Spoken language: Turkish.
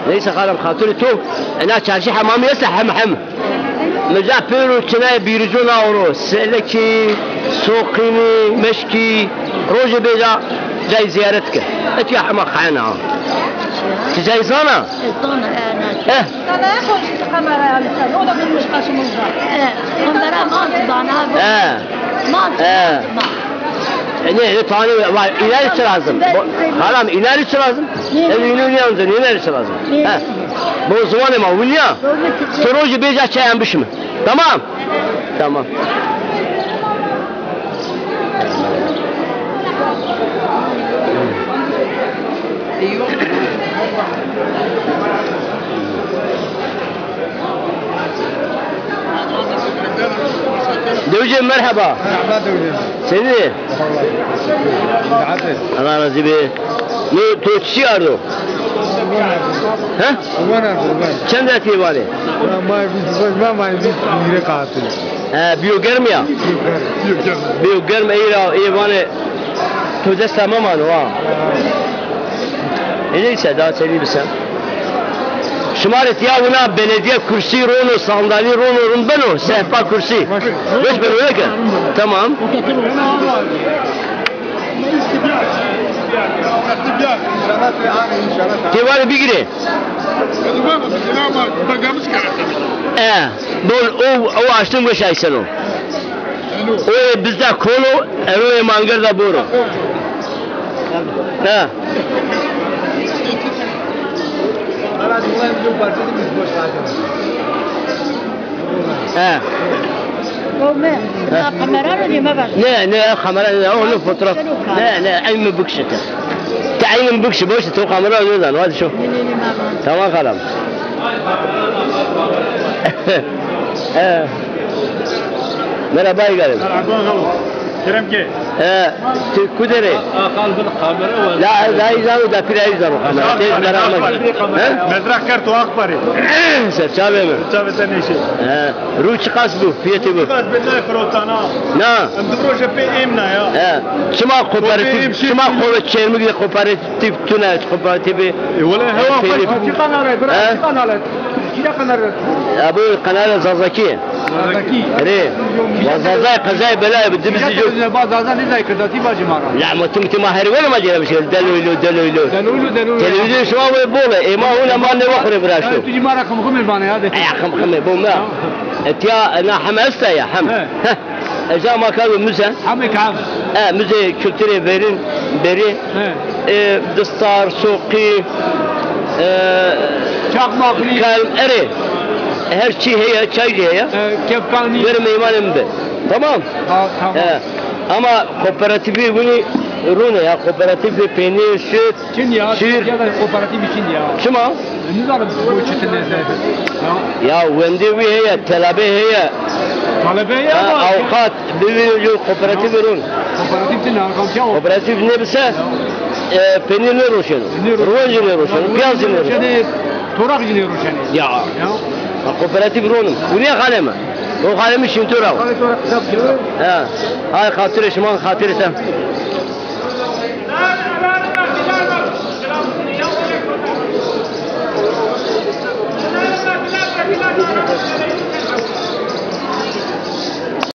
ليس خالم خاطر تو انا چارشی حمامی است هم مجا پیرو چنای بیرجون آورو سلکی سوقینی مشکی روز بیجا جای زیارت که اتیا حما خانه ها جای زانا Sana konuştu kamera alırsan, o da bulmuş karşımızda. Onlara mantı Ne tane var ilerisi lazım. Haram ilerisi lazım. İlerisi lazım. Bu zaman ama William. Sorucu beca çayanmış mı? Tamam. Tamam. Dövcem merhaba. Merhaba Dövcem. Seni. Allah razı be. Ne toçsi ardo? Ha? Çend eti var? Biyogerm ya. Biyogerm eyvane todes tamam ha. Neyse daha seni bilsem. Şımaret ya buna belediye kursi rono sandalye rono beno sehpa kursi. Beş ben öyle ki. Tamam. Kevali bir gire. O açtım ve şaysen o. O bizde kolu, evi mangar da boru. Ha. Ha. Ne kamera ne onu fotoğraf ne ayım bukşete تعين بكش بوش تو kamera öyle hadi şu tamam kalam merhaba İlgalim Kerem ki kudere la izanu da pira izanu kamera tez merhaba mezrak kart o akbari serçave mi serçave ne işi ruç kas bu fiyatı bu kas benle frotana na proje pe emna ya şuma çelmi gibi kooperatif tüne kooperatifi wala hava kanal kanal ابو قناه زازاکی زازاکی ره وزازای قزای بلا بدبسی جو زازا نزای کرداتی باجی مارا لا متم هر ولا ما جرى بشيل دلويلو تلفزيون شو هو بوله اما هنا ما نوخر براشو تجي مارا كم البانه هذا يا خم بوما اتيا انا حمست يا حم اجا ما كانوا مزه حمك عام مزه kültüre verin beri دستار سوقي çakmaklı kalm ere her şey heye çay heye kepkani benim imanım be tamam tamam ama kooperatifi bunu rune ya kooperatifi peynir süt Çin ya şir ya da kooperatif için ya şuma ne zaman bu çetin ya wendi vi heye talabe heye talebe ya avukat bir kooperatif run kooperatif ne arkamca o kooperatif ne bilse peynir ne roşen ruj ne roşen piyaz ne roşen torak ne roşen ya kooperatif runum bu ne kaleme o kalemi şimdi torak ha hay hatırı şman hatırı sen Thank you.